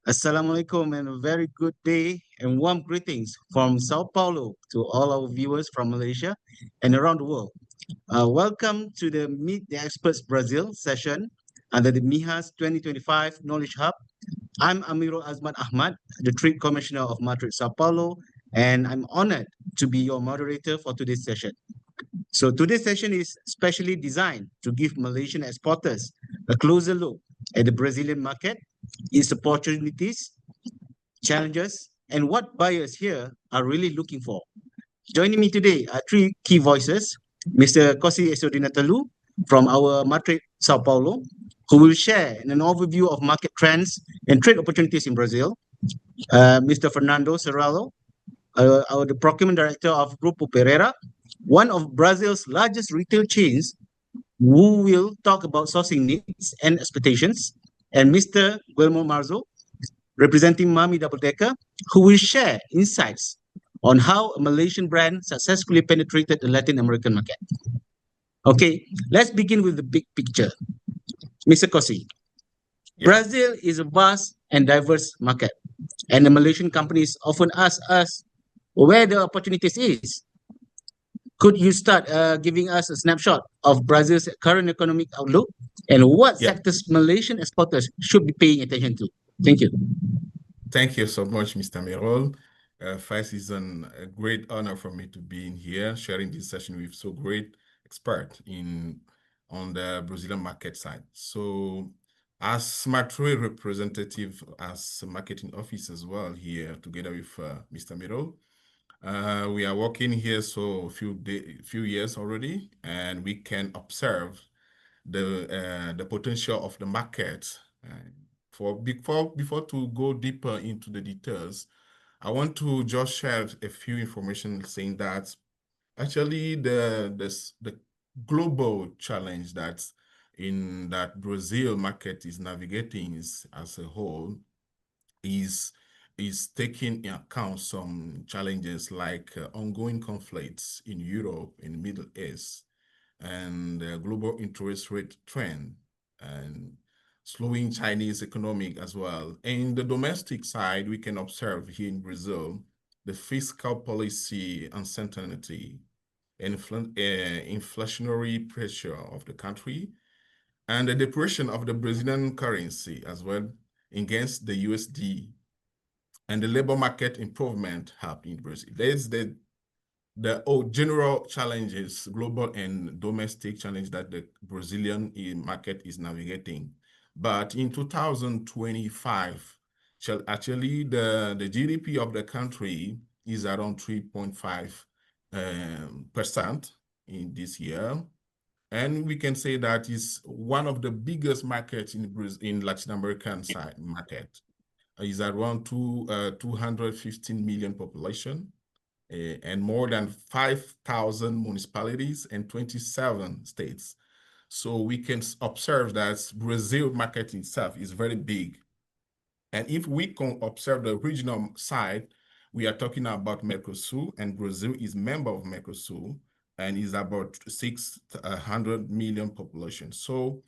Assalamualaikum and a very good day and warm greetings from Sao Paulo to all our viewers from Malaysia and around the world. Welcome to the Meet the Experts Brazil session under the MIHAS 2025 Knowledge Hub. I'm Amirul Azman Ahmad, the Trade Commissioner of MATRADE Sao Paulo, and I'm honored to be your moderator for today's session. So today's session is specially designed to give Malaysian exporters a closer look at the Brazilian market, its opportunities, challenges, and what buyers here are really looking for. Joining me today are three key voices: Mr. Kosi Esodinatalu from our Matrix Sao Paulo, who will share an overview of market trends and trade opportunities in Brazil. Mr. Fernando Serralo, the procurement director of Grupo Pereira, one of Brazil's largest retail chains, who will talk about sourcing needs and expectations. And Mr. Guillermo Marzo, representing Mami Double Decker, who will share insights on how a Malaysian brand successfully penetrated the Latin American market. Okay, let's begin with the big picture. Mr. Kosi, Brazil is a vast and diverse market, and the Malaysian companies often ask us where the opportunities is. Could you start giving us a snapshot of Brazil's current economic outlook and what sectors Malaysian exporters should be paying attention to? Thank you. Thank you so much, Mr. Merol. First, it's a great honor for me to be in here, sharing this session with so great expert on the Brazilian market side. So, as MATRADE representative, as a marketing officer as well here, together with Mr. Merol, we are working here a few years already, and we can observe the potential of the market. Before to go deeper into the details, I want to just share a few information saying that actually the global challenge that Brazil market is navigating as a whole is taking into account some challenges like ongoing conflicts in Europe, in the Middle East, and global interest rate trend, and slowing Chinese economic as well. In the domestic side, we can observe here in Brazil, the fiscal policy uncertainty, inflationary pressure of the country, and the depression of the Brazilian currency as well against the USD, and the labor market improvement happening in Brazil. There's the general challenges, global and domestic challenge that the Brazilian market is navigating. But in 2025, actually the GDP of the country is around 3.5% in this year. And we can say that is one of the biggest markets in Latin American side market. Is around 215 million population, and more than 5,000 municipalities and 27 states. So we can observe that Brazil market itself is very big. And if we can observe the regional side, we are talking about Mercosur, and Brazil is member of Mercosur and is about 600 million population. So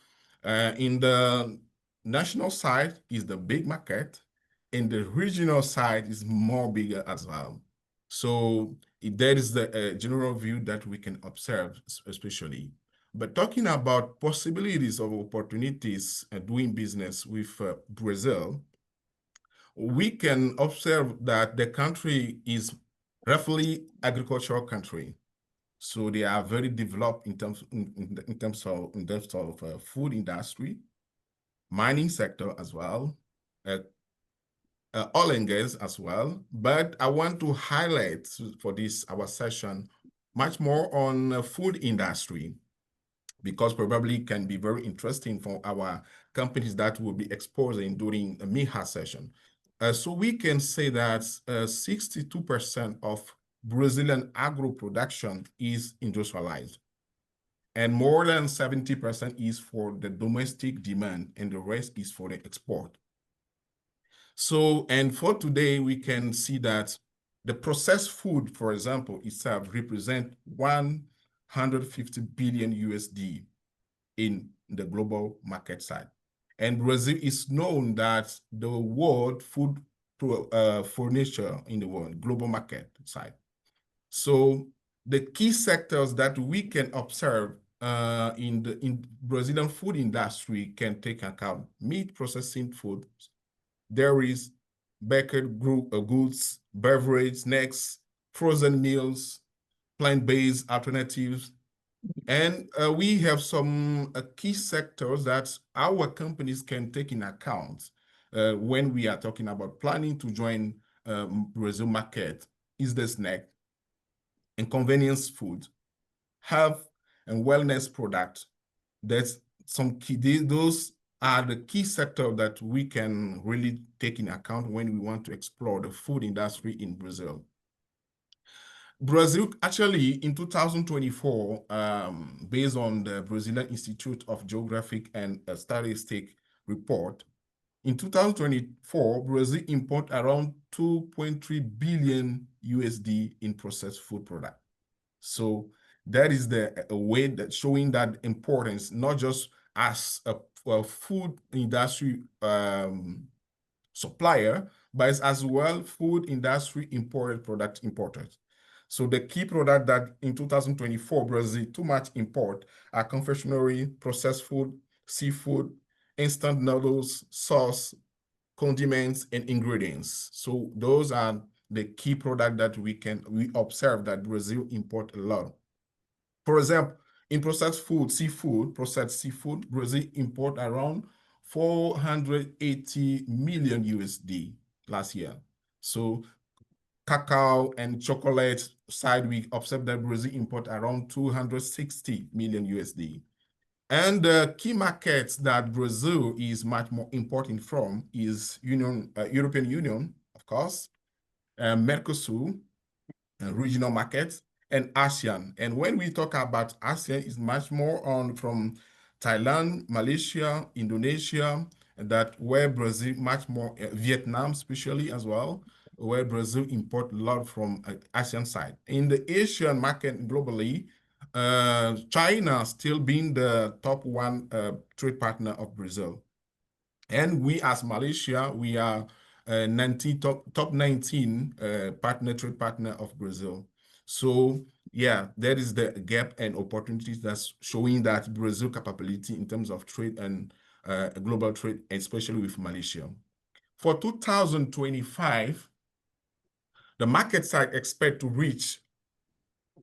in the national side is the big market, and the regional side is more bigger as well. So that is the general view that we can observe, especially. But talking about possibilities of opportunities doing business with Brazil, we can observe that the country is roughly agricultural country. So they are very developed in terms of food industry, mining sector as well, oil and gas as well. But I want to highlight for our session much more on food industry, because probably can be very interesting for our companies that will be exposing during a MIHA session. So we can say that 62% of Brazilian agro production is industrialized, and more than 70% is for the domestic demand, and the rest is for the export. So, and for today, we can see that the processed food, for example, itself represent 150 billion USD in the global market side. And Brazil is known that the world food furniture in the world, global market side. So the key sectors that we can observe in Brazilian food industry can take account meat processing foods, dairies, baked goods, beverage, snacks, frozen meals, plant-based alternatives. And we have some key sectors that our companies can take in account when we are talking about planning to join Brazil market is the snack and convenience food, health and wellness product. That's some key, those are the key sectors that we can really take in account when we want to explore the food industry in Brazil. Brazil, actually, in 2024, based on the Brazilian Institute of Geographic and Statistics report, in 2024, Brazil import around 2.3 billion USD in processed food product. So that is the way that showing that importance, not just as a food industry supplier, but as well food industry imported product importers. So the key product that in 2024, Brazil too much import are confectionery, processed food, seafood, instant noodles, sauce, condiments, and ingredients. So those are the key product that we observe that Brazil import a lot. For example, in processed seafood, Brazil import around 480 million USD last year. So cacao and chocolate side, we observe that Brazil import around 260 million USD. And the key markets that Brazil is much more importing from is European Union, of course, Mercosur, regional markets, and ASEAN. And when we talk about ASEAN, it's much more on from Thailand, Malaysia, Indonesia, that where Brazil much more, Vietnam especially as well, where Brazil import a lot from ASEAN side. In the Asian market globally, China still being the top one trade partner of Brazil. And we as Malaysia, we are 19, top 19 trade partner of Brazil. So yeah, that is the gap and opportunities that's showing that Brazil capability in terms of trade and global trade, especially with Malaysia. For 2025, the market side expect to reach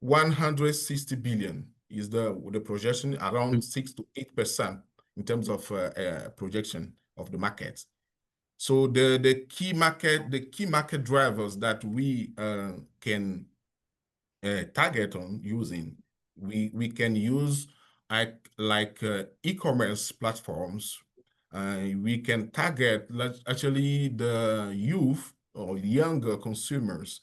160 billion is the projection, around 6 to 8% in terms of projection of the market. So the key market drivers that we can target on using, we can use like e-commerce platforms. We can target actually the youth or younger consumers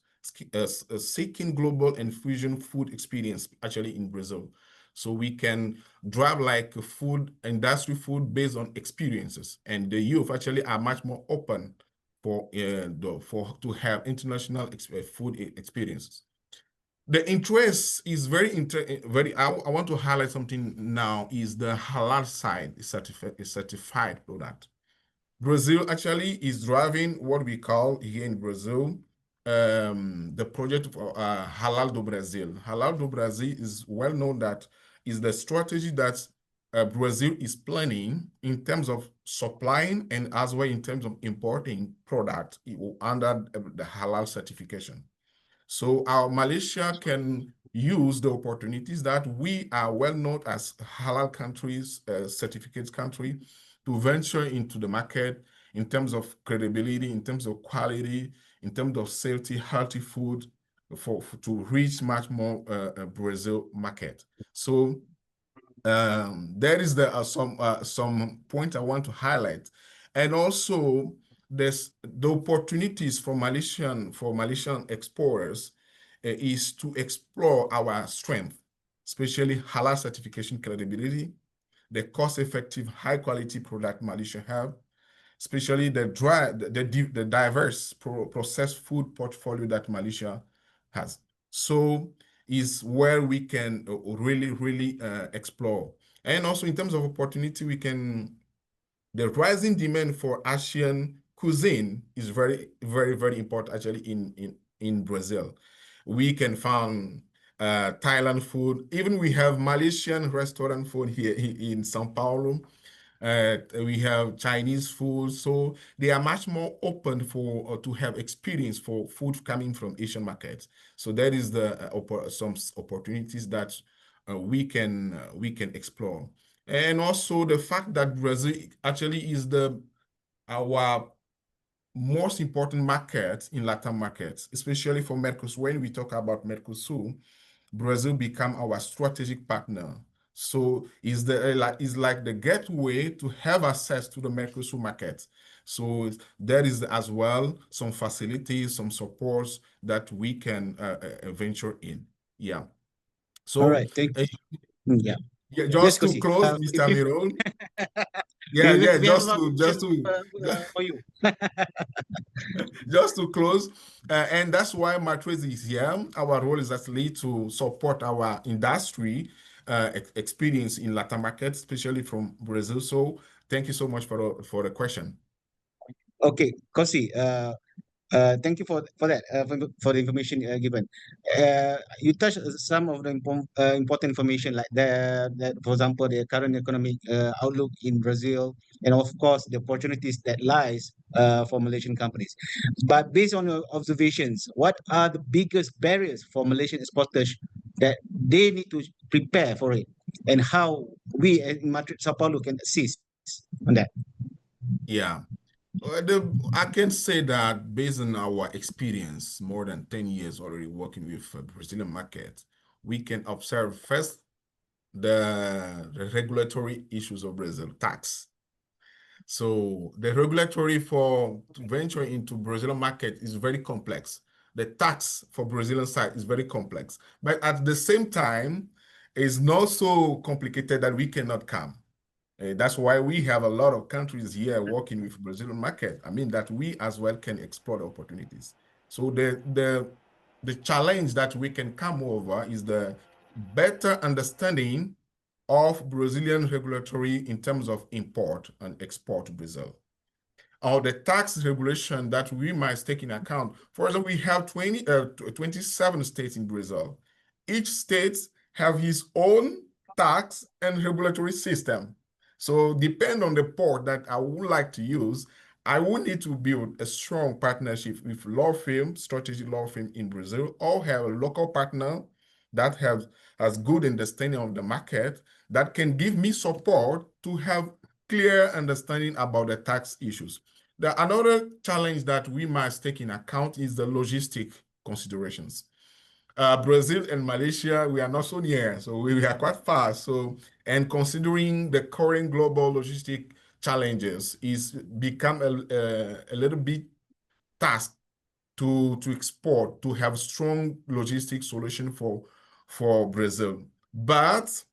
seeking global and fusion food experience actually in Brazil. So we can drive like food industry food based on experiences, and the youth actually are much more open for to have international food experiences. The interest is very I want to highlight something now is the Halal side, certified product. Brazil actually is driving what we call here in Brazil the project for Halal do Brasil. Halal do Brasil is well known that is the strategy that Brazil is planning in terms of supplying and as well in terms of importing product under the Halal certification. So our Malaysia can use the opportunities that we are well known as Halal countries, certificate country, to venture into the market in terms of credibility, in terms of quality, in terms of safety, healthy food, to reach much more Brazil market. So there is some point I want to highlight, and also there's the opportunities for Malaysian exporters is to explore our strength, especially Halal certification credibility, the cost-effective, high-quality product Malaysia have, especially the diverse processed food portfolio that Malaysia has. So is where we can really explore. And also in terms of opportunity, we can the rising demand for Asian cuisine is very, very, very important actually in Brazil. We can find Thailand food. Even we have Malaysian restaurant food here in Sao Paulo. We have Chinese food, so they are much more open for to have experience for food coming from Asian markets. So that is the some opportunities that we can explore, and also the fact that Brazil actually is our most important market in Latin markets, especially for Mercosur. When we talk about Mercosur, Brazil become our strategic partner. So is like the gateway to have access to the Mercosur market. So there is as well some facilities, some supports that we can venture in. Yeah. So All right, thank you. Yeah. yeah, Yes, just to Kosi. close, If Mr. Miron. Yeah, we, yeah, we have a lot of just questions to for you. just to close, and that's why MATRADE is here. Our role is actually to support our industry experience in Latin markets, especially from Brazil. So thank you so much for the question. Okay, Kosi, thank you for that for the information given. You touched some of the important information like that, for example, the current economic outlook in Brazil, and of course the opportunities that lies for Malaysian companies. But based on your observations, what are the biggest barriers for Malaysian exporters that they need to prepare for it, and how we in Madrid, Sao Paulo can assist on that? Yeah. I can say that based on our experience, more than 10 years already working with Brazilian market, we can observe first the regulatory issues of Brazil, tax. So the regulatory for to venture into Brazilian market is very complex. The tax for Brazilian side is very complex, but at the same time, it's not so complicated that we cannot come. That's why we have a lot of countries here working with Brazilian market. I mean that we as well can explore the opportunities. So the challenge that we can come over is the better understanding of Brazilian regulatory in terms of import and export to Brazil, or the tax regulation that we might take in account. For example, we have 27 states in Brazil. Each state have his own tax and regulatory system. So depend on the port that I would like to use, I would need to build a strong partnership with law firm, strategic law firm in Brazil, or have a local partner that has good understanding of the market that can give me support to have clear understanding about the tax issues. Another challenge that we must take in account is the logistic considerations. Brazil and Malaysia, we are not so near, so we are quite far. So, and considering the current global logistic challenges, is become a little bit task to export, to have strong logistic solution for Brazil. But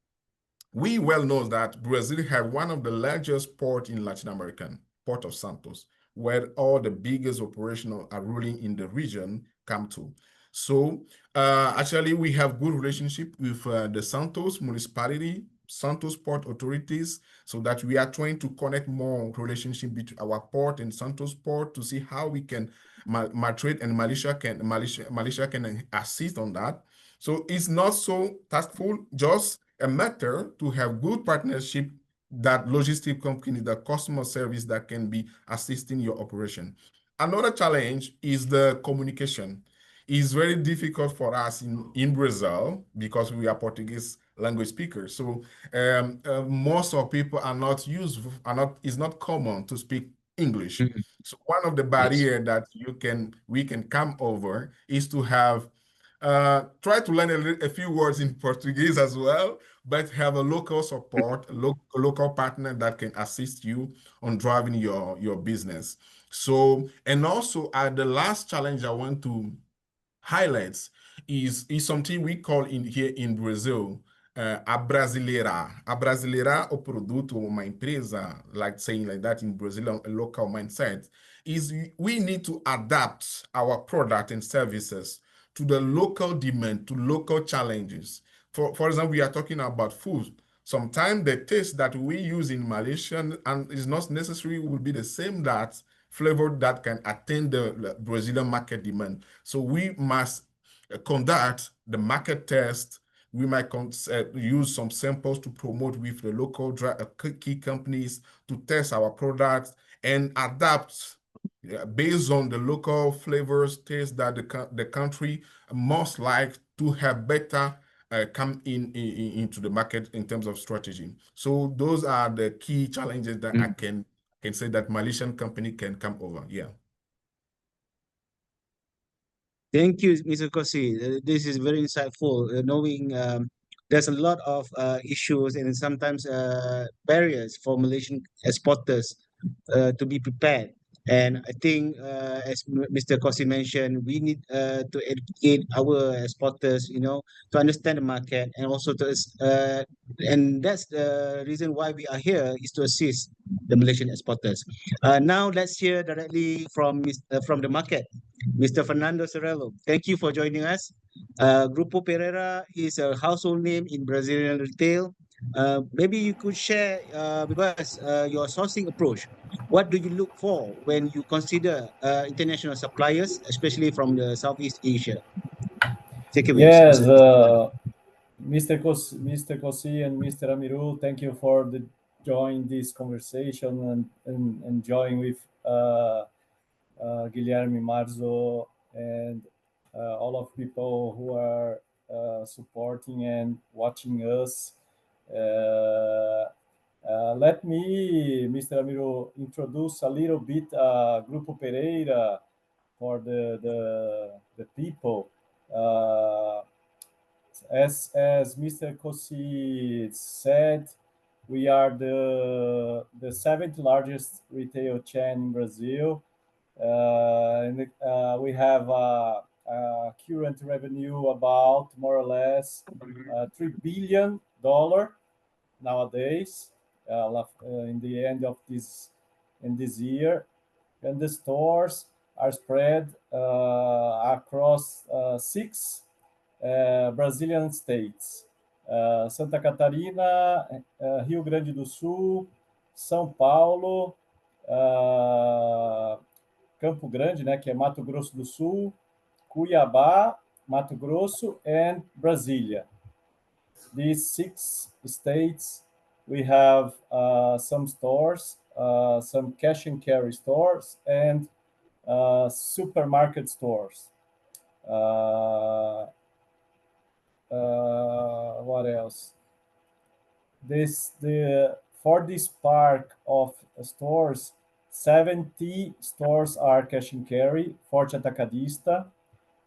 we well know that Brazil have one of the largest port in Latin America, Port of Santos, where all the biggest operational are ruling in the region come to. So actually we have good relationship with the Santos municipality, Santos port authorities, so that we are trying to connect more relationship between our port and Santos port to see how we can MATRADE and Malaysia can assist on that. So it's not so taskful, just a matter to have good partnership, that logistic company, the customer service that can be assisting your operation. Another challenge is the communication. It's very difficult for us in Brazil because we are Portuguese language speakers. So most of people are not it's not common to speak English. Mhm. So one of the Yes. barriers that we can come over is to have try to learn a few words in Portuguese as well, but have a local support, a local partner that can assist you on driving your business. So, and also the last challenge I want to highlight is something we call here in Brazil, abrasileirar. Abrasileirar o produto, uma empresa, like saying like that in Brazil, a local mindset, is we need to adapt our product and services to the local demand, to local challenges. For example, we are talking about food. sometimes the taste that we use in Malaysian and is not necessarily will be the same that flavor that can attain the Brazilian market demand. So we must conduct the market test. We might use some samples to promote with the local key companies to test our products and adapt based on the local flavors, taste that the country most like to have better come into the market in terms of strategy. So those are the key challenges that I can say that Malaysian company can come over. Yeah. Thank you, Mr. Kosi. This is very insightful, knowing there's a lot of issues and sometimes barriers for Malaysian exporters to be prepared. And I think, as Mr. Kosi mentioned, we need to educate our exporters, to understand the market and also and that's the reason why we are here is to assist the Malaysian exporters. Now let's hear directly from the market. Mr. Fernando Cerello, thank you for joining us. Grupo Pereira is a household name in Brazilian retail. Maybe you could share with us your sourcing approach. What do you look for when you consider international suppliers, especially from the Southeast Asia? Take it away, Yes, Mr. Fernando. Mr. Kosi and Mr. Amiru, thank you for join this conversation and join with Guilherme Marzo and all of people who are supporting and watching us. Let me, Mr. Amiru, introduce a little bit Grupo Pereira for the people. As Mr. Kosi said, we are the seventh largest retail chain in Brazil. And we have a current revenue about more or less $3 billion nowadays in the end of this year, and the stores are spread across six Brazilian states: Santa Catarina, Rio Grande do Sul, São Paulo, Campo Grande, né, que é Mato Grosso do Sul, Cuiabá, Mato Grosso, and Brasília. These six states, we have some stores, some cash and carry stores, and supermarket stores. What else? For this park of stores, 70 stores are cash and carry, Forte Atacadista,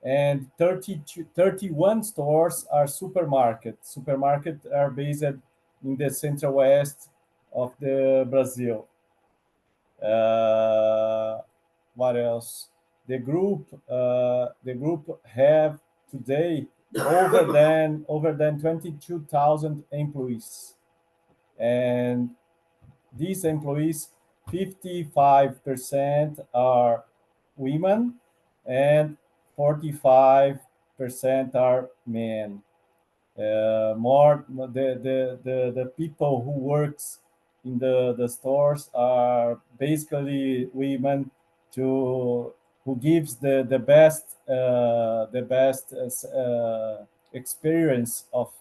and 31 stores are supermarkets. Supermarkets are based in the central west of the Brazil. What else? The group have today over than 22,000 employees, and these employees, 55% are women and 45% are men. More the people who works in the stores are basically women who gives the best experience of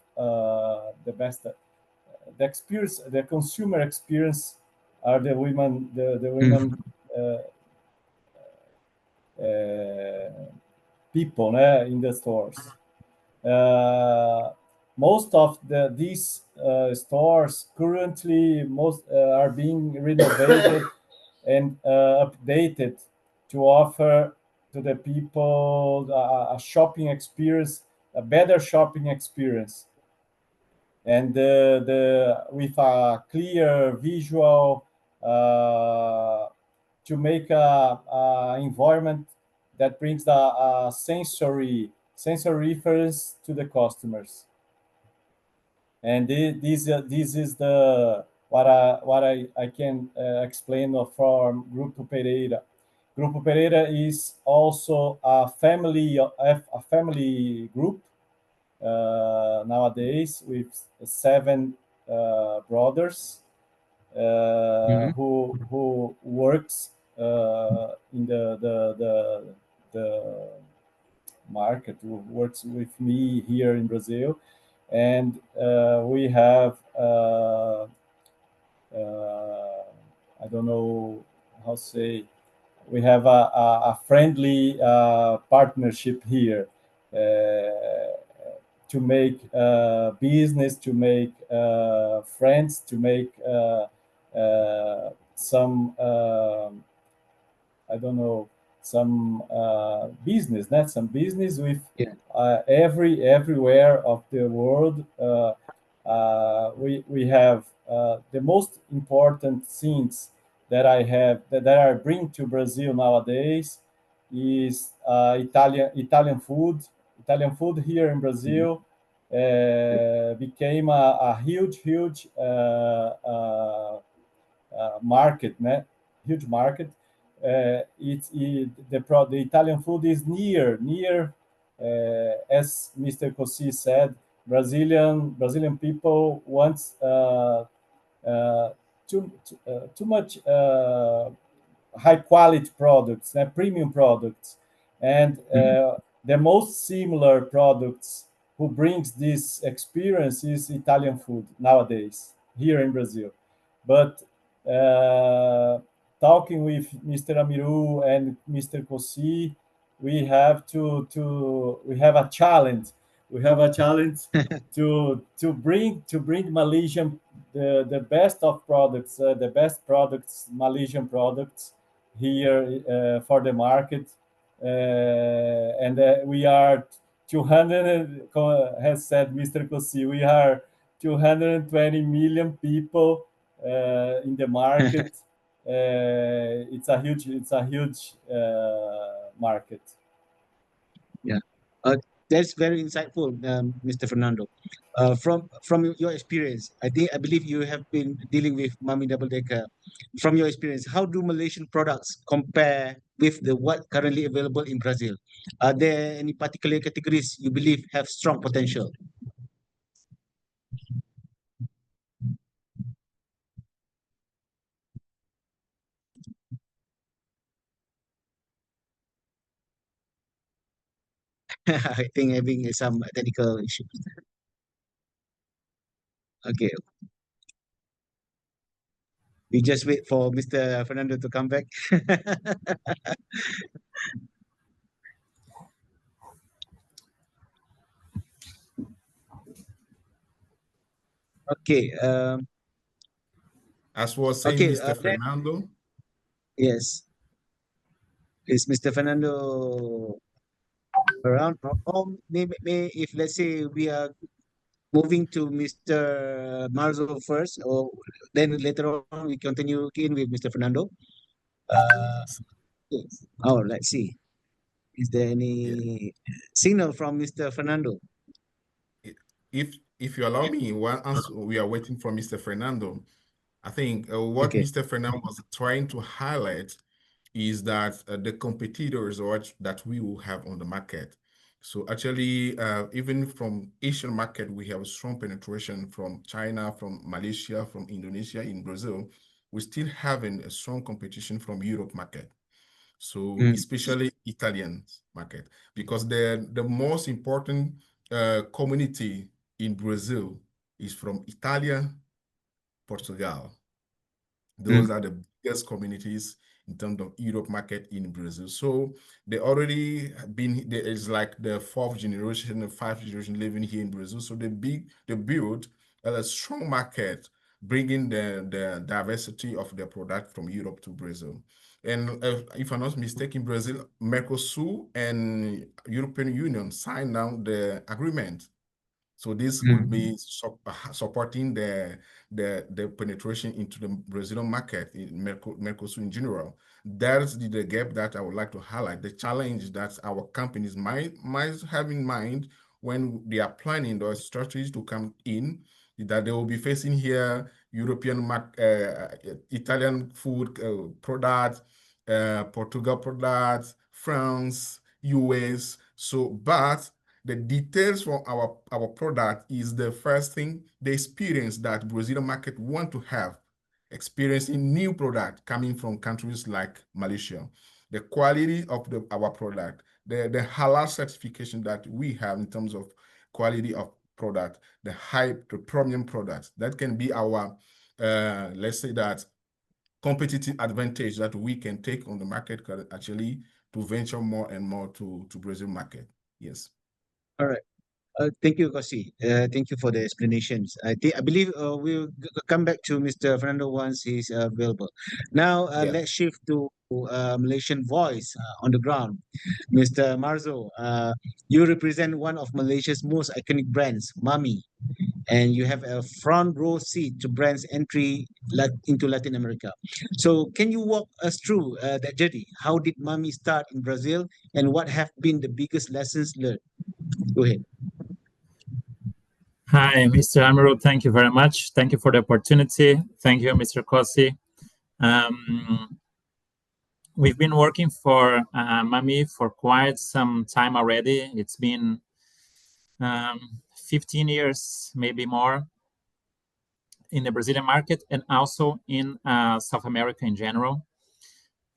the consumer experience are the women people in the stores. Most of these stores currently are being renovated and updated to offer to the people a shopping experience, a better shopping experience, and with a clear visual to make a environment that brings the sensory reference to the customers. And this is what I can explain from Grupo Pereira. Grupo Pereira is also a family group nowadays with 7 brothers Mhm. who works in the market, who works with me here in Brazil, and we have I don't know how to say, we have a friendly partnership here to make business, to make friends, to make some I don't know, some business, not some business with Yeah. everywhere of the world. We have the most important things that I have that I bring to Brazil nowadays is Italian food. Italian food here in Mhm. Brazil became a huge market, né? Huge market. The Italian food is near, as Mr. Cossi said, Brazilian people want too much high quality products, premium products, and Mhm. the most similar products who brings this experience is Italian food nowadays here in Brazil. But uh, talking with Mr. Amiru and Mr. Kossi, we have a challenge. We have a challenge to bring Malaysian the best of products, the best products, Malaysian products here for the market, and we are 200, has said Mr. Kossi, we are 220 million people in the market. It's a huge market. Yeah. Uh, that's very insightful, Mr. Fernando. From your experience, I believe you have been dealing with Mami Double Decker. From your experience, how do Malaysian products compare with the what currently available in Brazil? Are there any particular categories you believe have strong potential? I think having some technical issues. Okay, we just wait for Mr. Fernando to come back. Okay. As was saying Okay. Mr. Then Fernando, yes, is Mr. Fernando around? Or maybe if let's say we are moving to Mr. Marzo first, or then later on we continue again with Mr. Fernando. Uh, yes. Oh, let's see. Is there yeah, any signal from Mr. Fernando? if you allow me, once we are waiting for Mr. Fernando, I think what Okay. Mr. Fernando was trying to highlight is that the competitors that we will have on the market. So actually, even from Asian market, we have strong penetration from China, from Malaysia, from Indonesia, in Brazil. We're still having a strong competition from Europe market. So Mm. especially Italian market, because the most important community in Brazil is from Italia, Portugal. Those Mm. are the biggest communities in terms of Europe market in Brazil. So they already been there is like the fourth generation, the fifth generation living here in Brazil. So they build a strong market, bringing the diversity of their product from Europe to Brazil. And if I'm not mistaken, Brazil, Mercosur and European Union signed down the agreement. So this will Mm. be supporting the penetration into the Brazilian market in Mercosur in general. That's the gap that I would like to highlight. The challenge that our companies might have in mind when they are planning those strategies to come in, that they will be facing here European Italian food products, Portugal products, France, US. So, but the details for our product is the first thing, the experience that Brazilian market want to have, experiencing new product coming from countries like Malaysia, the quality of our product, the Halal certification that we have in terms of quality of product, the premium products. That can be our, let's say that, competitive advantage that we can take on the market actually to venture more and more to Brazil market. Yes. All right. Thank you, Kosi. Thank you for the explanations. I believe we'll come back to Mr. Fernando once he's available. Now, Yeah. let's shift to Malaysian voice on the ground. Mr. Marzo, you represent one of Malaysia's most iconic brands, Mami, and you have a front row seat to brands entry into Latin America. So, can you walk us through that journey? How did Mami start in Brazil, and what have been the biggest lessons learned? Go ahead. Hi, Mr. Amaru. Thank you very much. Thank you for the opportunity. Thank you, Mr. Kosi. We've been working for Mami for quite some time already. It's been 15 years, maybe more, in the Brazilian market and also in South America in general.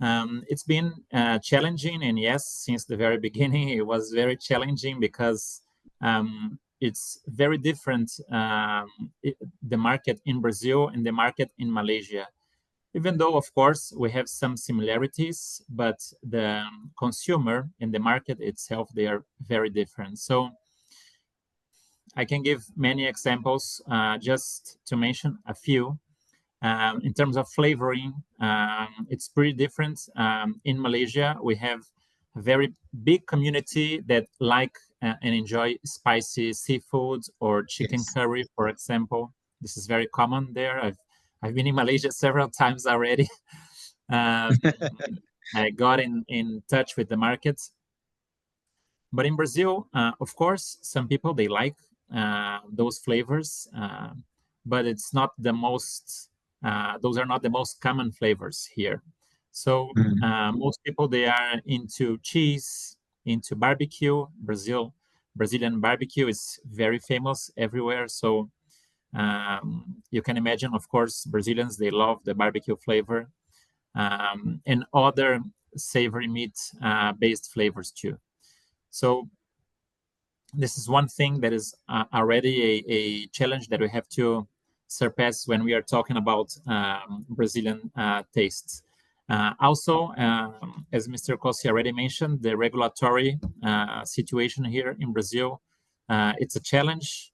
It's been challenging, and yes, since the very beginning, it was very challenging because it's very different, the market in Brazil and the market in Malaysia. Even though, of course, we have some similarities, but the consumer and the market itself, they are very different. So I can give many examples, just to mention a few. In terms of flavoring, it's pretty different. In Malaysia, we have a very big community that like and enjoy spicy seafood or chicken curry, for example. This is very common there. I've been in Malaysia several times already. I got in touch with the market. But in Brazil, of course, some people, they like those flavors, but it's not the most, those are not the most common flavors here. So most people, they are into cheese, into barbecue. Brazilian barbecue is very famous everywhere. So you can imagine, of course, Brazilians, they love the barbecue flavor, and other savory meat based flavors too. So this is one thing that is already a challenge that we have to surpass when we are talking about Brazilian tastes. Also, as Mr. Kosi already mentioned, the regulatory situation here in Brazil, it's a challenge.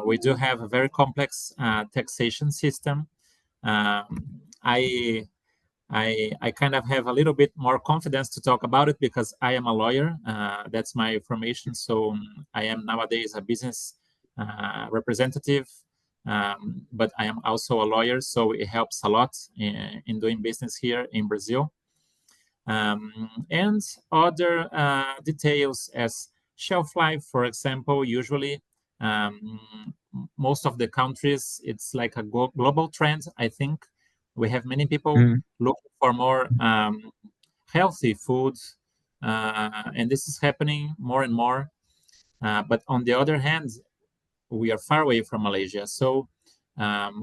We do have a very complex taxation system. I kind of have a little bit more confidence to talk about it because I am a lawyer. That's my formation. So I am nowadays a business representative, but I am also a lawyer. So it helps a lot in doing business here in Brazil. And other details as shelf life, for example, usually most of the countries, it's like a global trend, I think. We have many people looking for more healthy foods, and this is happening more and more. But on the other hand, we are far away from Malaysia. So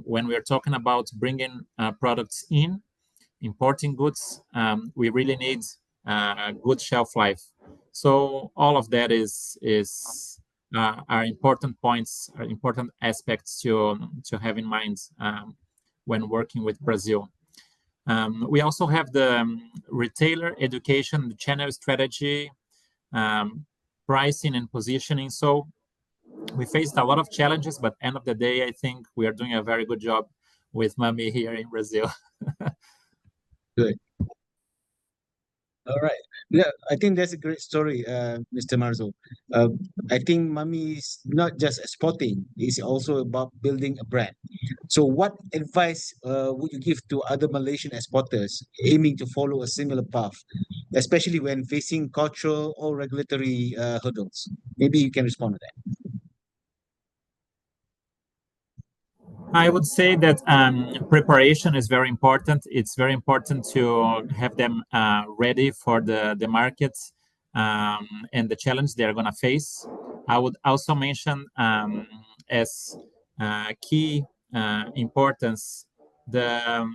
when we are talking about bringing products in, importing goods, we really need good shelf life. So all of that are important points, are important aspects to have in mind when working with Brazil. We also have the retailer education, the channel strategy, pricing and positioning. So we faced a lot of challenges, but end of the day, I think we are doing a very good job with Mami here in Brazil. Good. All right. Yeah, I think that's a great story, Mr. Marzo. I think Mami is not just exporting, it's also about building a brand. So what advice would you give to other Malaysian exporters aiming to follow a similar path, especially when facing cultural or regulatory hurdles? Maybe you can respond to that. I would say that preparation is very important. It's very important to have them ready for the markets and the challenge they're going to face. I would also mention as key importance the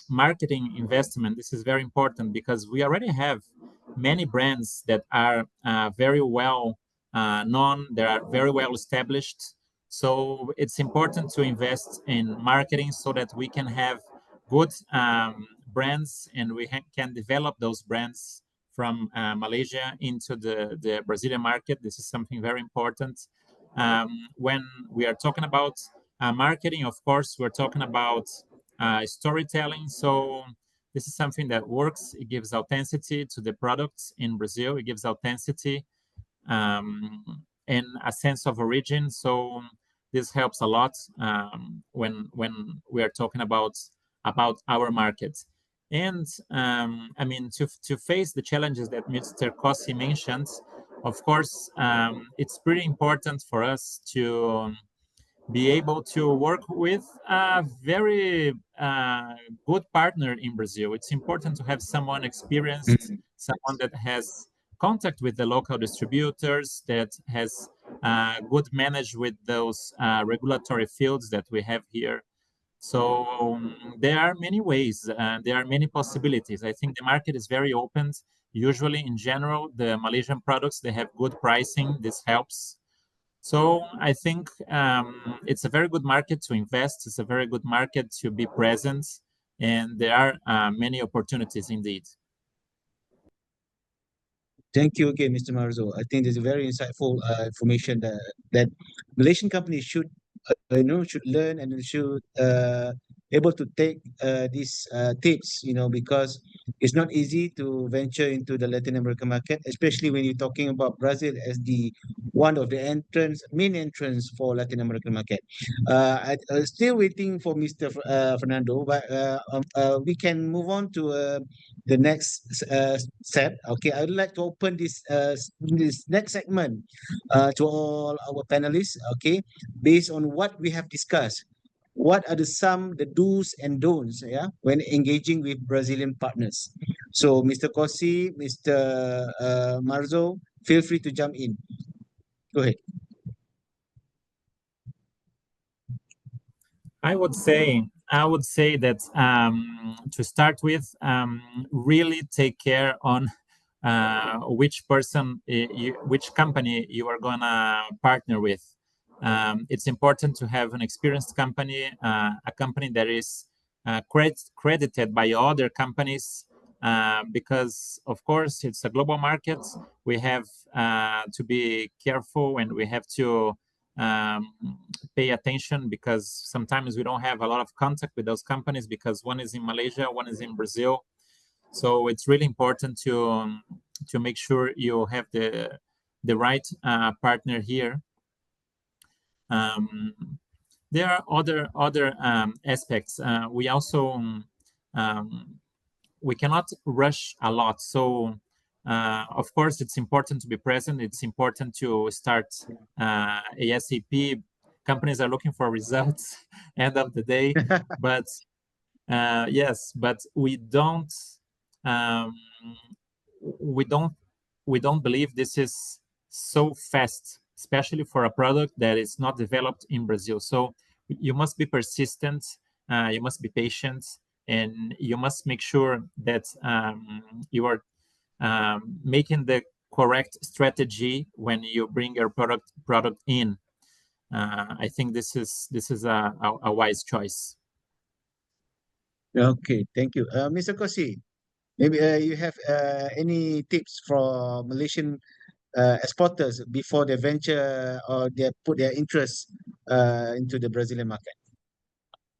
marketing investment. This is very important because we already have many brands that are very well known, they are very well established. So it's important to invest in marketing so that we can have good brands and we can develop those brands from Malaysia into the Brazilian market. This is something very important. When we are talking about marketing, of course, we're talking about storytelling. So this is something that works. It gives authenticity to the products in Brazil. It gives authenticity and a sense of origin. So this helps a lot when we are talking about our market. And I mean, to face the challenges that Mr. Kossi mentioned, of course, it's pretty important for us to be able to work with a very good partner in Brazil. It's important to have someone experienced, someone that has contact with the local distributors, that has good manage with those regulatory fields that we have here. So there are many ways, there are many possibilities. I think the market is very open. Usually, in general, the Malaysian products, they have good pricing. This helps. So I think it's a very good market to invest. It's a very good market to be present. And there are many opportunities indeed. Thank you again, Mr. Marzo. I think this is very insightful information that Malaysian companies should should learn and should able to take these tips, because it's not easy to venture into the Latin American market, especially when you're talking about Brazil as the one of the main entrance for Latin American market. I'm still waiting for Mr. Fernando, but we can move on to the next set. Okay, I would like to open this next segment to all our panelists. Okay, based on what we have discussed, what are the do's and don'ts, when engaging with Brazilian partners? So, Mr. Kossi, Mr. Marzo, feel free to jump in. Go ahead. I would say that to start with, really take care on which company you are gonna partner with. It's important to have an experienced company, a company that is credited by other companies, because of course it's a global market. We have to be careful and we have to pay attention, because sometimes we don't have a lot of contact with those companies because one is in Malaysia, one is in Brazil. So it's really important to make sure you have the right partner here. There are other aspects. We also we cannot rush a lot. So of course, it's important to be present. It's important to start ASAP. Companies are looking for results end of the day, but yes, but we don't believe this is so fast, especially for a product that is not developed in Brazil. So you must be persistent, you must be patient, and you must make sure that you are making the correct strategy when you bring your product in. I think this is a wise choice. Okay, thank you. Mr. Kossi, maybe you have any tips for Malaysian exporters before they venture or they put their interest into the Brazilian market?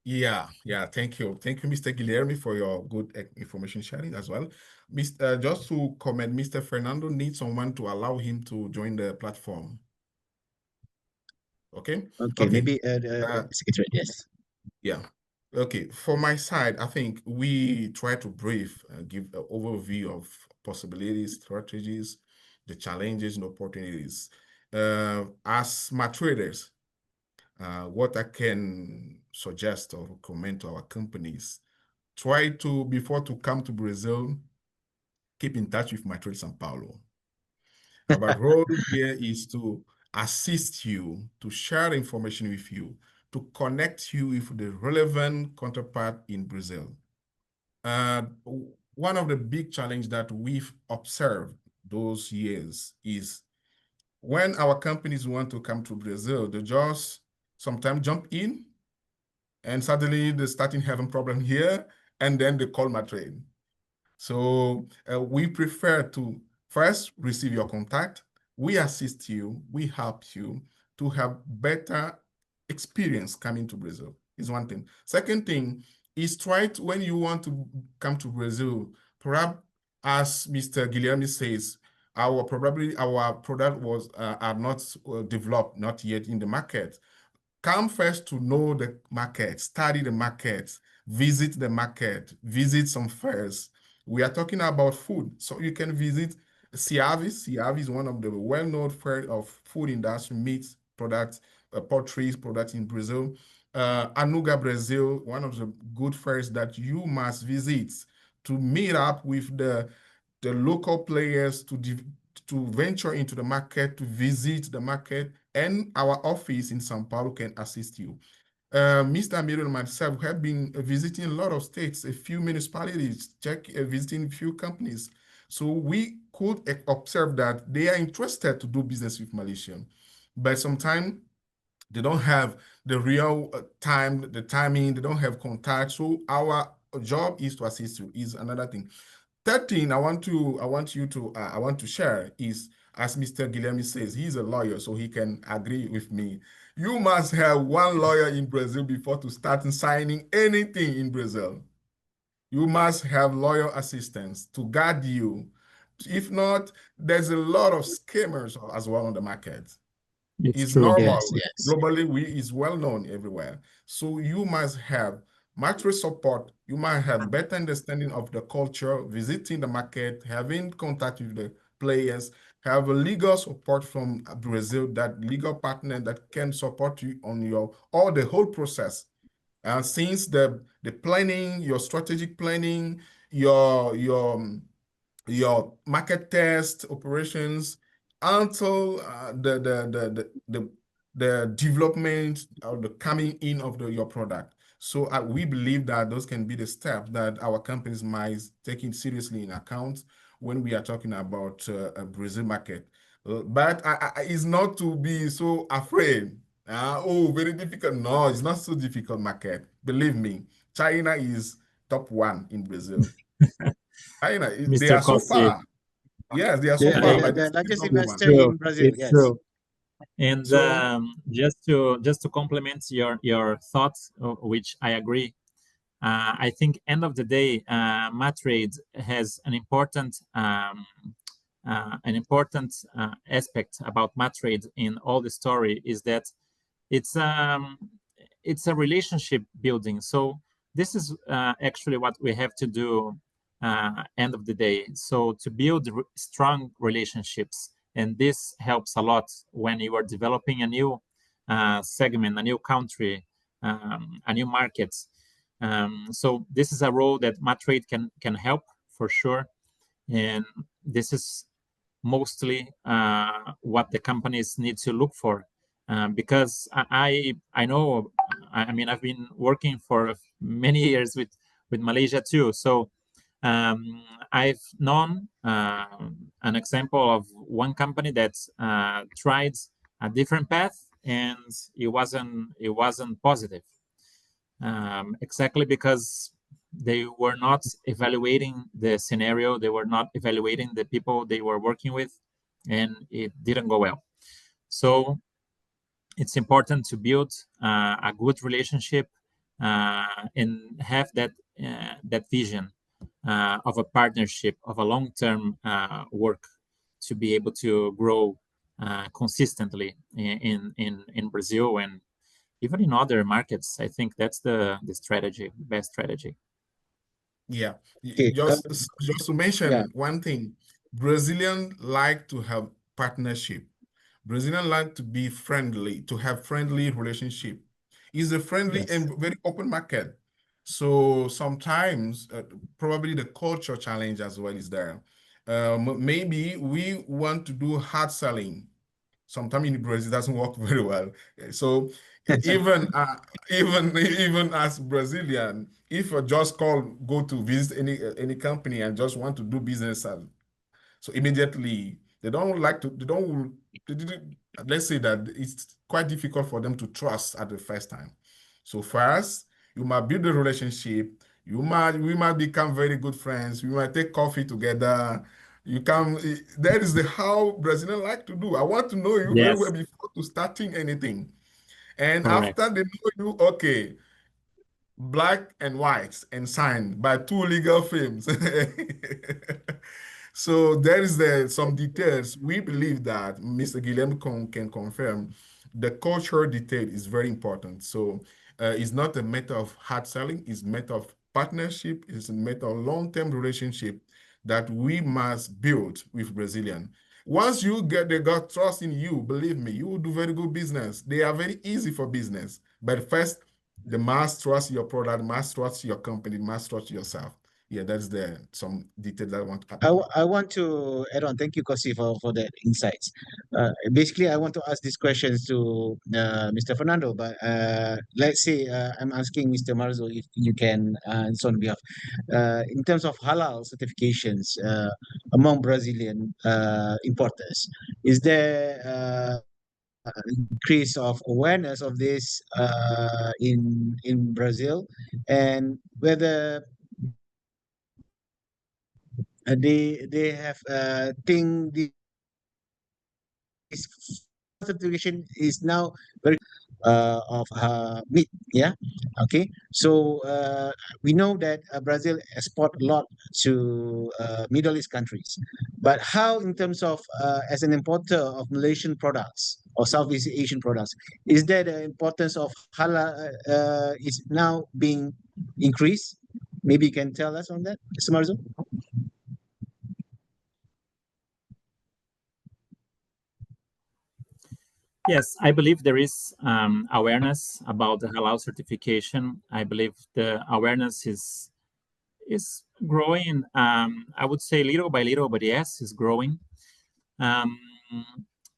Yeah, thank you, Mr. Guilherme, for your good information sharing as well. Just to comment, Mr. Fernando needs someone to allow him to join the platform. Okay. Maybe secretary, yes. Yeah. Okay, for my side, I think we try to give an overview of possibilities, strategies, the challenges and opportunities. As MATRADEs, what I can suggest or recommend to our companies, try to, before to come to Brazil, keep in touch with MATRADE São Paulo. Our role here is to assist you, to share information with you, to connect you with the relevant counterpart in Brazil. One of the big challenges that we've observed those years is when our companies want to come to Brazil, they just sometimes jump in and suddenly they're starting having problem here, and then they call MATRADE. So we prefer to first receive your contact. We assist you, we help you to have better experience coming to Brazil is one thing. Second thing is try to, when you want to come to Brazil, perhaps as Mr. Guilherme says, our product was are not developed, not yet in the market. Come first to know the market, study the market, visit the market, visit some fairs. We are talking about food, so you can visit Ciavis. Ciavis is one of the well-known fair of food industry, meat products, poultry products in Brazil. Anuga Brazil, one of the good fairs that you must visit to meet up with the local players, to venture into the market, to visit the market, and our office in São Paulo can assist you. Mr. Amiro and myself have been visiting a lot of states, a few municipalities, visiting a few companies. So we could observe that they are interested to do business with Malaysia, but sometimes they don't have the real time, the timing, they don't have contact. So our job is to assist you, is another thing. Third thing I want to share is, as Mr. Guilherme says, he's a lawyer, so he can agree with me. You must have one lawyer in Brazil before to start signing anything in Brazil. You must have lawyer assistance to guide you. If not, there's a lot of scammers as well on the market. It's true. normal. Yes, yes. Globally, is well known everywhere. So you must have MATRADE support. You might have better understanding of the culture, visiting the market, having contact with the players, have a legal support from Brazil, that legal partner that can support you on the whole process. And since the planning, your strategic planning, your market test operations, until the development or the coming in of your product. So we believe that those can be the steps that our companies might take it seriously in account when we are talking about a Brazil market. But it's not to be so afraid. Oh, very difficult. No, it's not so difficult market. Believe me, China is top one in Brazil. China, they Mr. are so Kossi, far. Yes, they are so Yeah, far, it- but the largest it's number one. investor in Brazil. it's Yes. true. And So just to complement your thoughts, which I agree, I think end of the day, MATRADE has an important aspect about MATRADE in all the story is that it's a relationship building. So this is actually what we have to do end of the day. So to build strong relationships, and this helps a lot when you are developing a new segment, a new country, a new market. So this is a role that MATRADE can help for sure, and this is mostly what the companies need to look for, because I know, I mean, I've been working for many years with Malaysia too, so I've known an example of one company that tried a different path and it wasn't positive, exactly because they were not evaluating the scenario, they were not evaluating the people they were working with, and it didn't go well. So it's important to build a good relationship and have that vision of a partnership, of a long-term work, to be able to grow consistently in Brazil and even in other markets. I think that's the strategy, best strategy. yeah, Okay. just to mention Yeah. one thing, Brazilians like to have partnership. Brazilians like to be friendly, to have friendly relationship. It's a friendly Yes. and very open market. So sometimes probably the culture challenge as well is there. Maybe we want to do hard selling. sometimes in Brazil it doesn't work very well. So even even as Brazilian, if I just go to visit any company and just want to do business, so immediately they don't like to, let's say that it's quite difficult for them to trust at the first time. So first, you might build a relationship. We might become very good friends. We might take coffee together. That is how Brazilians like to do. I want to know you very well Yes, before to starting anything. And correct. after they know you, okay, black and white and signed by two legal firms. So there is some details. We believe that Mr. Guilherme can confirm the cultural detail is very important. So it's not a matter of hard selling, it's a matter of partnership, it's a matter of long-term relationship that we must build with Brazilian. Once they got trust in you, believe me, you will do very good business. They are very easy for business. But first, they must trust your product, must trust your company, must trust yourself. Yeah, that's some details that I want to add on. I want to add on. Thank you, Kosi, for that insights. Basically, I want to ask these questions to Mr. Fernando, but let's say I'm asking Mr. Marzo if you can answer on behalf. In terms of halal certifications among Brazilian importers, is there increase of awareness of this in Brazil, and whether they have think this certification is now very of meat. Yeah. Okay. So we know that Brazil export a lot to Middle East countries, but how in terms of as an importer of Malaysian products or Southeast Asian products, is there the importance of halal is now being increased? Maybe you can tell us on that, Mr. Marzo. Yes, I believe there is awareness about the halal certification. I believe the awareness is growing. I would say little by little, but yes, it's growing. Um,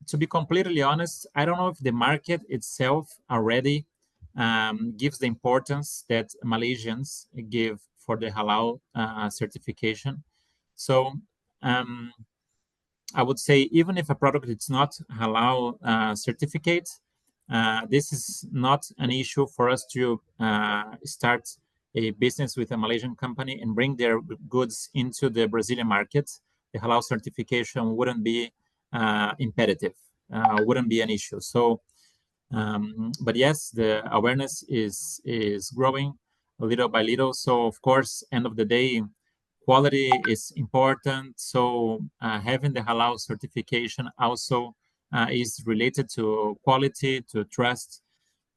to be completely honest, I don't know if the market itself already gives the importance that Malaysians give for the halal certification. So I would say even if a product is not halal certificate, this is not an issue for us to start a business with a Malaysian company and bring their goods into the Brazilian market. The halal certification wouldn't be imperative, wouldn't be an issue. So, but yes, the awareness is growing little by little. So of course, end of the day, quality is important. So having the halal certification also is related to quality, to trust.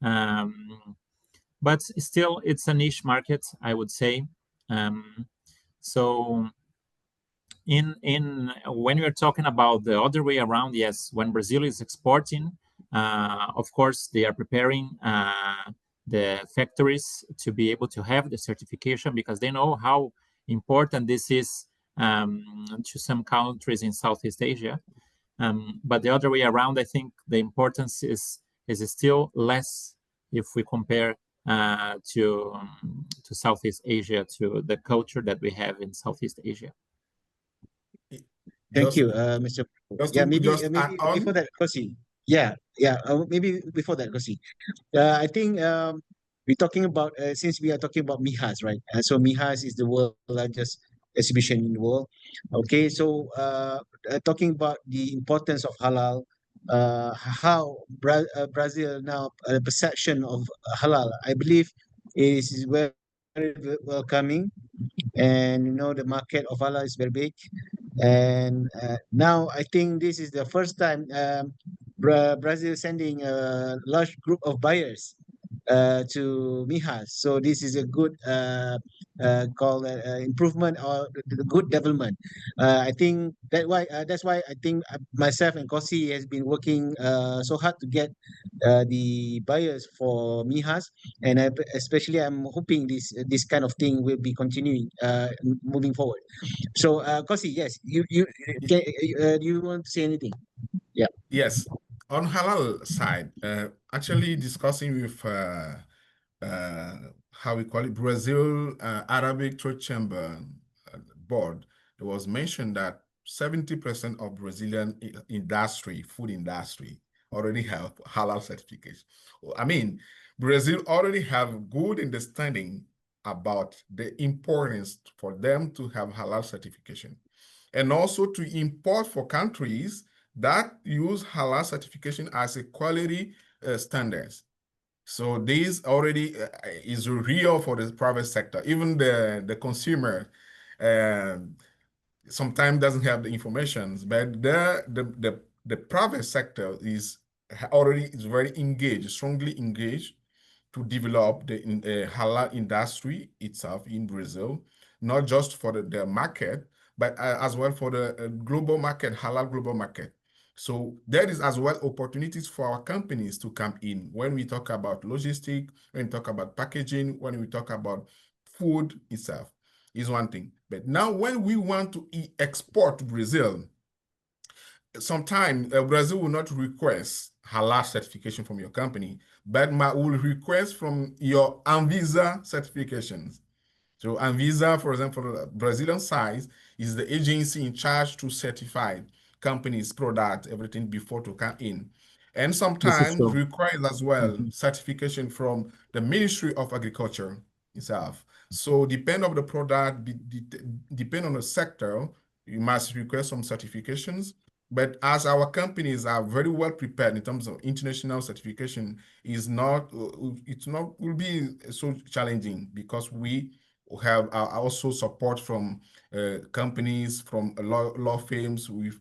But still, it's a niche market, I would say. So when we're talking about the other way around, yes, when Brazil is exporting, of course, they are preparing the factories to be able to have the certification because they know how important this is to some countries in Southeast Asia. But the other way around, I think the importance is still less if we compare to Southeast Asia, to the culture that we have in Southeast Asia. Thank you, Mr. Yeah, maybe maybe before that, Kosi. Yeah, maybe before that, Kosi. I think we're talking about since we are talking about MIHAS, right? So MIHAS is the world's largest exhibition in the world. Okay, so talking about the importance of halal, how Brazil now perception of halal, I believe, is very, very welcoming, and the market of halal is very big. And now I think this is the first time Brazil sending a large group of buyers to MIHAS. So this is a good improvement or the good development. I think that's why I think myself and Kosi has been working so hard to get the buyers for MIHAS, and especially I'm hoping this kind of thing will be continuing moving forward. So Kosi, yes, you can, do you want to say anything? Yeah. Yes. On halal side, actually discussing with how we call it, Brazil Arabic Trade Chamber board, it was mentioned that 70% of Brazilian industry, food industry, already have halal certification. I mean, Brazil already have good understanding about the importance for them to have halal certification, and also to import for countries that use halal certification as a quality standards. So this already is real for the private sector. Even the consumer sometimes doesn't have the information, but the private sector is already very engaged, strongly engaged to develop the halal industry itself in Brazil, not just for the market, but as well for the global market, halal global market. So there is as well opportunities for our companies to come in when we talk about logistic, when we talk about packaging, when we talk about food itself is one thing. But now when we want to export to Brazil, sometimes Brazil will not request halal certification from your company, but will request from your Anvisa certifications. So Anvisa, for example, the Brazilian side is the agency in charge to certify companies, product, everything before to come in. And sometimes requires as well certification from the Ministry of Agriculture itself. So depend on the product, depend on the sector, you must request some certifications. But as our companies are very well prepared in terms of international certification, will be so challenging because we have also support from companies, from law firms with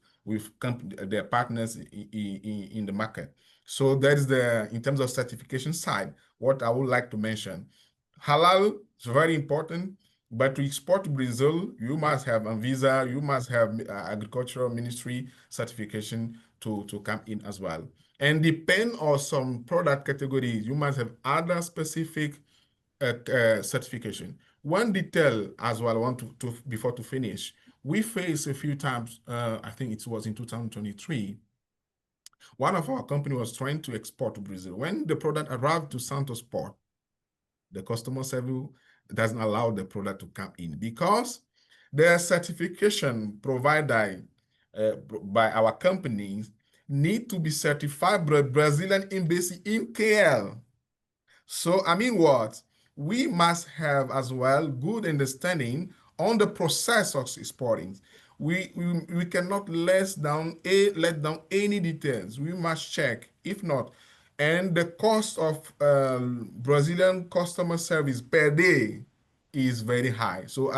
their partners in the market. So that is in terms of certification side, what I would like to mention. Halal is very important, but to export to Brazil, you must have Anvisa, you must have Agricultural Ministry certification to come in as well. And depend on some product categories, you must have other specific certification. One detail as well I want to before to finish, we faced a few times, I think it was in 2023, one of our company was trying to export to Brazil. When the product arrived to Santos Port, the customer service doesn't allow the product to come in because the certification provided by our companies need to be certified by Brazilian embassy in KL. So, I mean what? We must have as well good understanding on the process of exporting. We cannot let down any details. We must check. If not, and the cost of Brazilian customer service per day is very high. So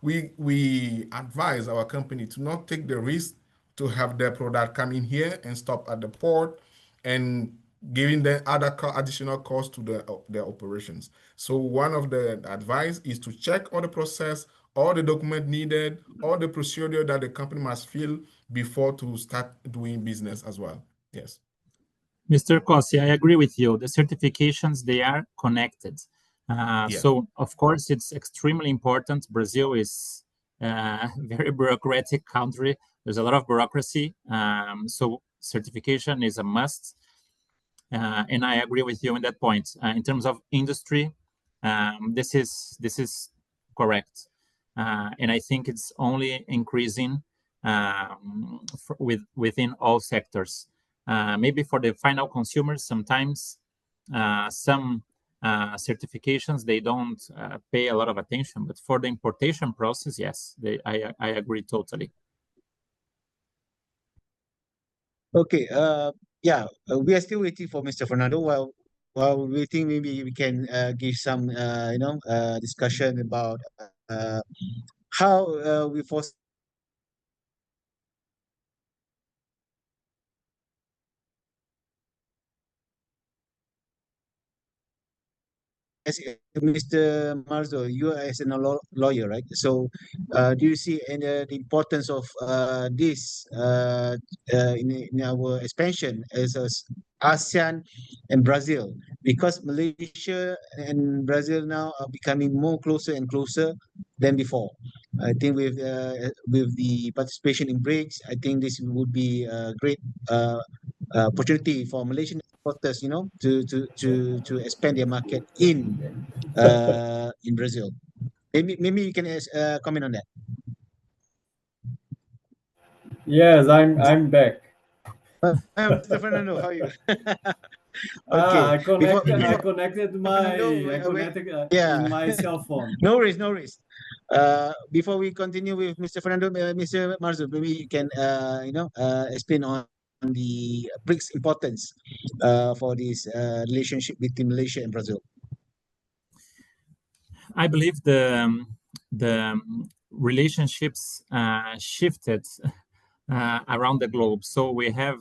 we advise our company to not take the risk to have their product come in here and stop at the port and giving them other additional costs to their operations. So one of the advice is to check all the process, all the document needed, all the procedure that the company must fill before to start doing business as well. Yes. Mr. Kossi, I agree with you. The certifications, they are connected. So, of course, it's extremely important. Brazil is a very bureaucratic country. There's a lot of bureaucracy. So certification is a must. And I agree with you on that point. In terms of industry, this is correct. And I think it's only increasing within all sectors. Maybe for the final consumers, sometimes some certifications, they don't pay a lot of attention, but for the importation process, yes, I agree totally. Okay, yeah, we are still waiting for Mr. Fernando. While waiting, maybe we can give some discussion about how we foresee as Mr. Marzo, you are as a lawyer, right? So, do you see the importance of this in our expansion as ASEAN and Brazil? Because Malaysia and Brazil now are becoming more closer and closer than before. I think with the participation in BRICS, I think this would be a great opportunity for Malaysian exporters, to expand their market in Brazil. Maybe you can comment on that. Yes, I'm back. Mr. Fernando, how are you? Ah, Okay. I connected. I Before connected Fernando, yeah, in my cell phone. no worries, no worries. Before we continue with Mr. Fernando, Mr. Marzo, maybe you can, explain on the BRICS importance for this relationship between Malaysia and Brazil. I believe the relationships shifted around the globe. So we have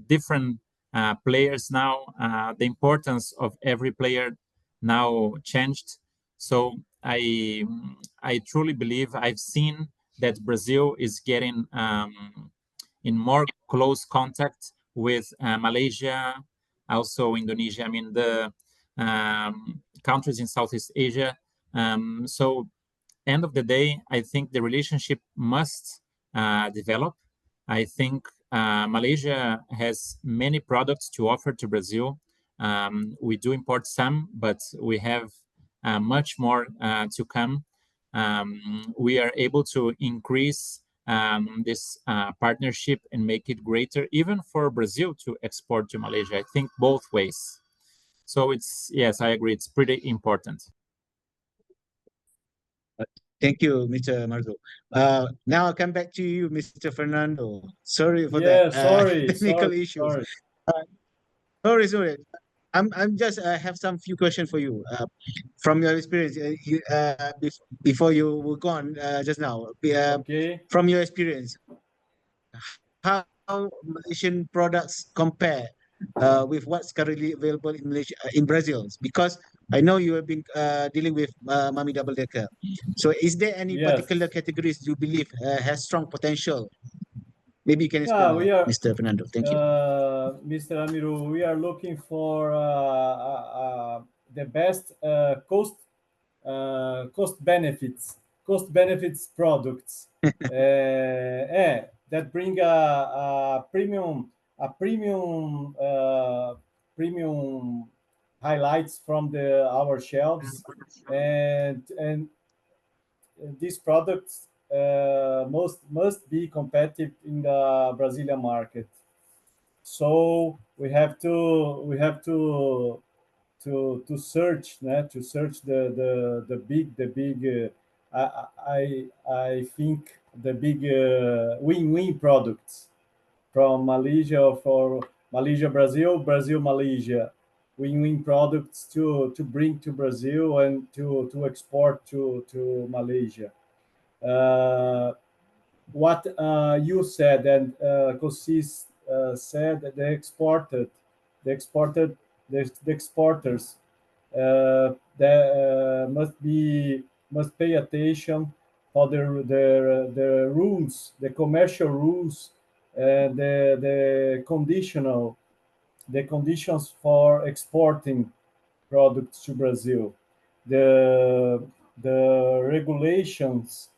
different players now. The importance of every player now changed. So I truly believe I've seen that Brazil is getting in more close contact with Malaysia, also Indonesia. I mean the countries in Southeast Asia. So end of the day, I think the relationship must develop. I think Malaysia has many products to offer to Brazil. We do import some, but we have much more to come. We are able to increase this partnership and make it greater, even for Brazil to export to Malaysia. I think both ways. So yes, I agree. It's pretty important. Thank you, Mr. Marzo. Now I'll come back to you, Mr. Fernando. Sorry for that Yeah, sorry, technical issues. sorry. Sorry. I'm just have some few questions for you. From your experience, before you were gone just now. Okay. From your experience, how Malaysian products compare with what's currently available in Malaysia, in Brazil? Because I know you have been dealing with Mami Double Decker. So, is there any Yes. particular categories you believe has strong potential? Maybe you can explain Yeah, on we that, are, Mr. Fernando. Thank you. Mr. Amiru, we are looking for the best cost benefits products that bring a premium highlights from our shelves, and these products must be competitive in the Brazilian market. So we have to search the big I think the big win-win products from Malaysia, for Malaysia Brazil, Brazil Malaysia, win-win products to bring to Brazil and to export to Malaysia. What you said, and Kosis said that the exporters that must pay attention for the rules, the commercial rules, the conditions for exporting products to Brazil, the regulations,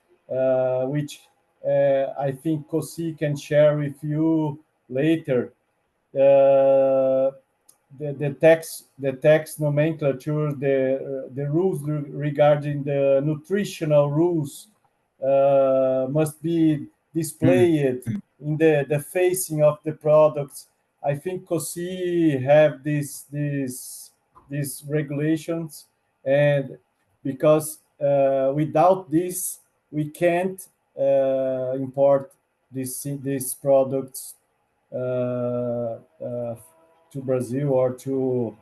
which I think Kosi can share with you later. The tax nomenclature, the rules regarding the nutritional rules must be displayed in the facing of the products. I think Kosi have these regulations, and because without this we can't import these products to Brazil or to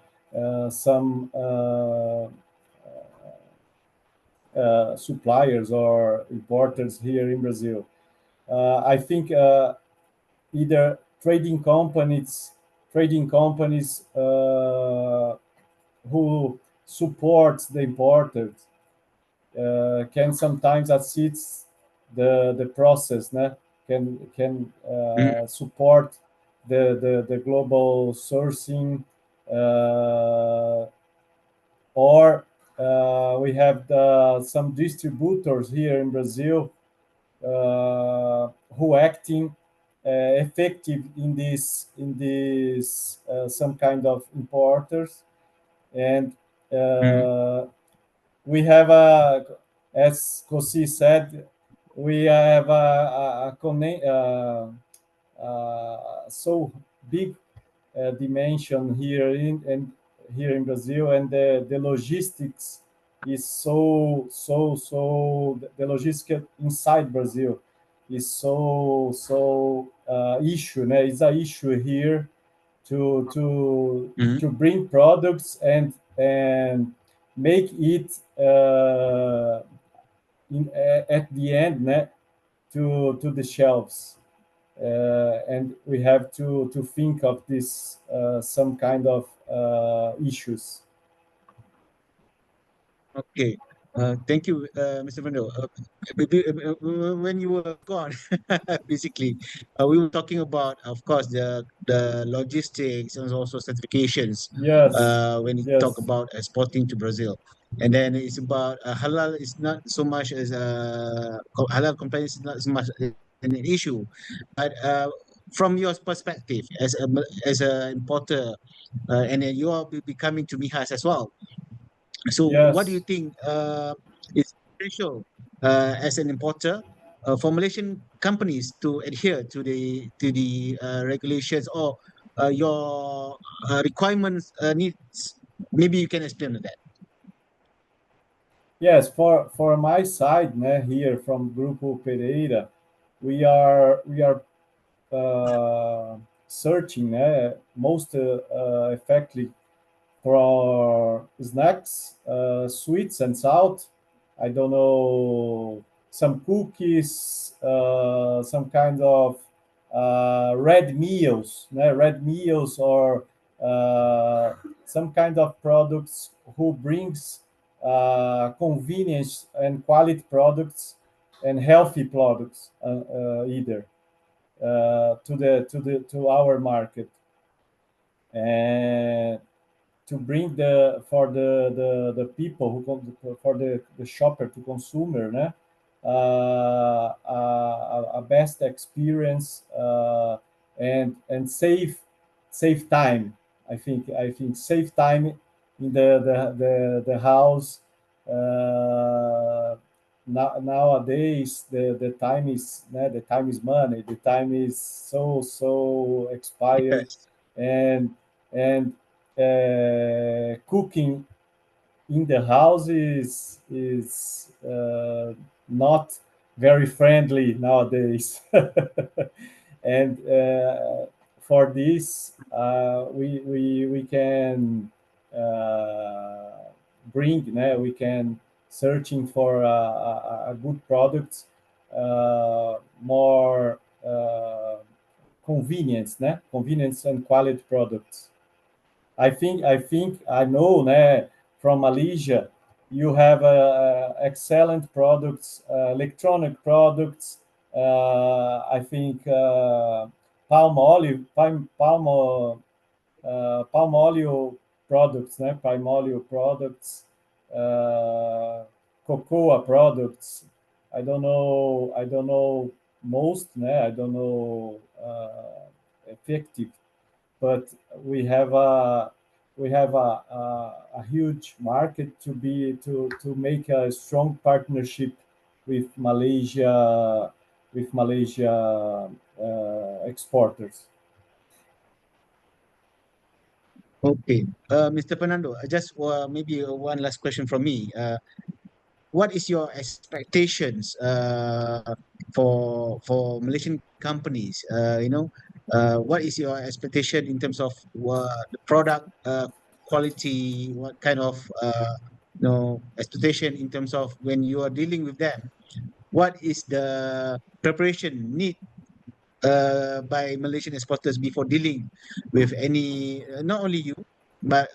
some suppliers or importers here in Brazil. I think either trading companies who support the importers can sometimes assist the process, né? Can support the global sourcing, or we have some distributors here in Brazil who acting effective in this some kind of importers. And we have as Kosi said, we have so big dimension here in Brazil, and the logistics is so the logistics inside Brazil is so issue. It's an issue here to bring products and make it at the end to the shelves. And we have to think of this some kind of issues. Okay. Thank you, Mr. Vendo. When you were gone, basically, we were talking about, of course, the logistics and also certifications. Yes, When you talk yes, about exporting to Brazil, and then it's about halal is not so much as halal compliance is not so much an issue, but from your perspective as an importer, and then you are be coming to MIHAS as well. So, what do you yes. think is essential as an importer for Malaysian companies to adhere to the regulations or your requirements needs? Maybe you can explain that. Yes, for my side, here from Grupo Pereira, we are searching most effectively for snacks, sweets and salt. I don't know, some cookies, some kind of red meals, or some kind of products who brings convenience and quality products and healthy products either to our market, and to bring the people for the shopper to consumer, a best experience, and save time. I think save time in the house. Nowadays the time is money. The time is so expired, Yes. and cooking in the house is not very friendly nowadays. And for this, we can we can searching for a good product, more convenience and quality products. I think I know, from Malaysia, you have excellent products, electronic products. I think palm oil products, uh, cocoa products. I don't know most, I don't know effective, but we have a huge market to make a strong partnership with Malaysia exporters. Okay. Mr. Fernando, just maybe one last question from me. What is your expectations for Malaysian companies? What is your expectation in terms of the product quality? What kind of expectation in terms of when you are dealing with them? What is the preparation need by Malaysian exporters before dealing with any, not only you, but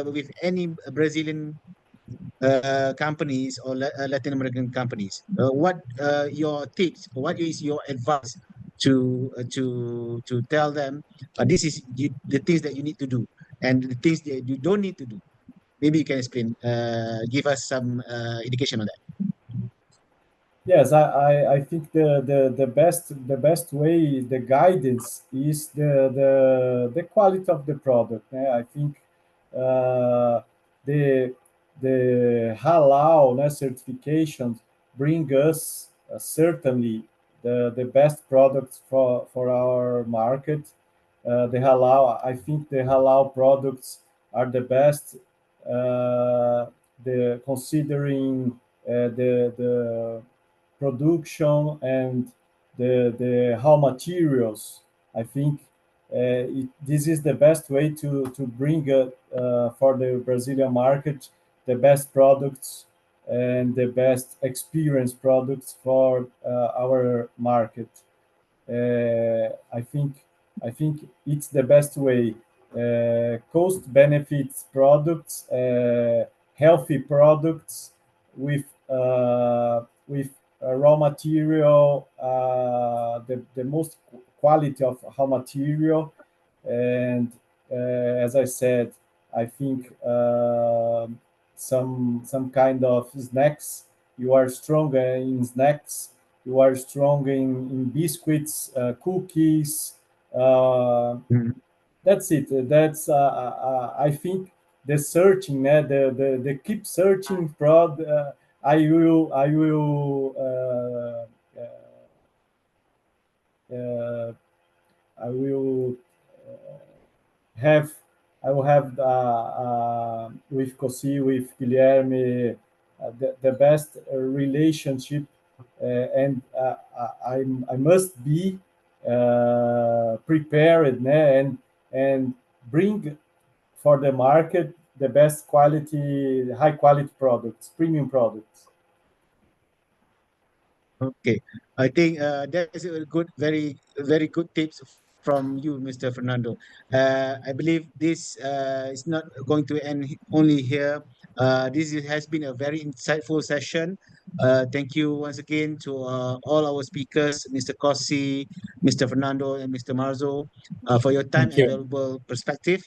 with any Brazilian companies or Latin American companies? What your tips? What is your advice to tell them this is the things that you need to do and the things that you don't need to do? Maybe you can explain. Give us some indication on that. Yes, I think the best way, the guidance is the quality of the product. I think uh, the the Halal certifications bring us certainly the best products for our market. The Halal, I think the Halal products are the best. The considering the production and the raw materials. I think this is the best way to bring for the Brazilian market the best products and the best experience products for our market. I think it's the best way. Cost benefits products, healthy products with raw material, the most quality of raw material, and as I said, I think some kind of snacks. You are stronger in snacks. You are strong in biscuits, cookies. Mhm. That's it. That's I think the searching, the keep searching prod. Uh, I will have I will have with Cosi, with Guilherme, the best relationship, and I must be prepared, and bring for the market the best quality, high quality products, premium products. Okay, I think that's a good, very good tips from you, Mr. Fernando. I believe this is not going to end only here. Has been a very insightful session. Thank you once again to all our speakers, Mr. Kossi, Mr. Fernando, and Mr. Marzo, for your time Thank and you. valuable perspective.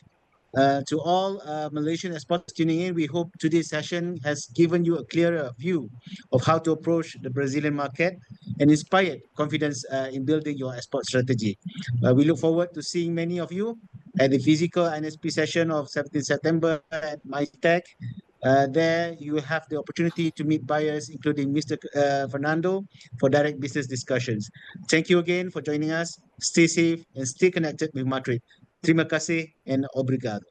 To all Malaysian experts tuning in, we hope today's session has given you a clearer view of how to approach the Brazilian market and inspired confidence in building your export strategy. We look forward to seeing many of you at the physical NSP session of 17 September at MITEC. There, you have the opportunity to meet buyers, including Mr. Fernando, for direct business discussions. Thank you again for joining us. Stay safe and stay connected with MATRADE. Terima kasih and obrigado.